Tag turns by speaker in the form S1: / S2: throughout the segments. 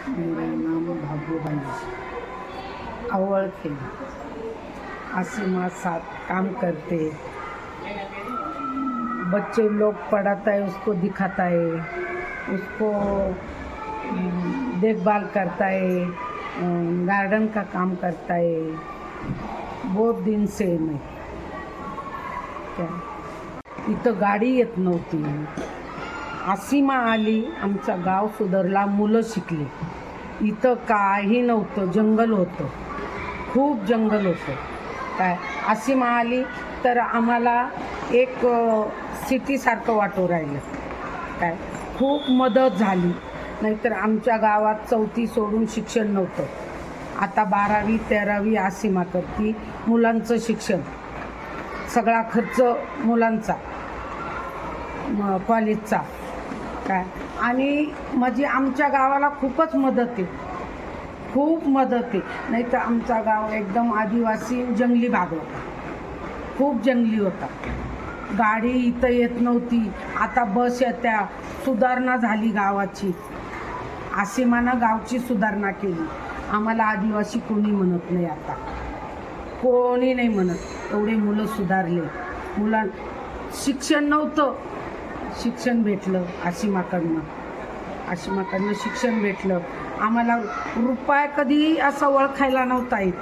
S1: मेरा नाम भागूबाई अवळखे। आसिमा साथ काम करते। बच्चे लोग पढ़ाता है, उसको दिखाता है, उसको देखभाल करता है, गार्डन का काम करता है। बहुत दिन से मैं क्या इथं गाडी येत नव्हती। आसिमा आली, आमचा गाव सुधारला, मुलं शिकली। इथं काही नव्हतं, जंगल होतं, खूप जंगल होतं। काय आसिमा आली तर आम्हाला एक सिटीसारखं वाटू राहिलं। काय खूप मदत झाली, नाहीतर आमच्या गावात 4थी सोडून शिक्षण नव्हतं। आता 12वी 13वी आसिमा करती। मुलांचं शिक्षण सगळा खर्च मुलांचा, कॉलेजचा। काय आणि म्हणजे आमच्या गावाला खूपच मदत आहे, खूप मदत आहे। नाहीतर आमचा गाव एकदम आदिवासी जंगली भाग होता, खूप जंगली होता। गाडी इथं येत नव्हती, आता बस येत्या। सुधारणा झाली गावाची, आसिमानं गावची सुधारणा केली। आम्हाला आदिवासी कोणी म्हणत नाही, आता कोणी नाही म्हणत। एवढे मुलं सुधारले। मुलां शिक्षण नव्हतं, शिक्षण भेटलं आसिमाकडनं शिक्षण भेटलं। आम्हाला रुपया कधी असं ओळखायला नव्हता येत,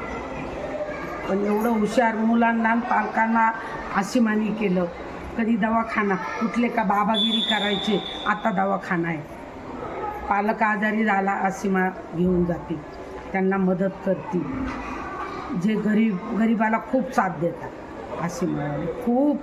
S1: पण एवढं हुशार मुलांना पालकांना आसिमानी केलं। कधी दवाखाना कुठले का बाबागिरी करायचे, आता दवाखाना आहे। पालक आजारी झाला, आसिमा घेऊन जाते, त्यांना मदत करते। जे गरीबाला खूप साथ देतात आसिमावाले, खूप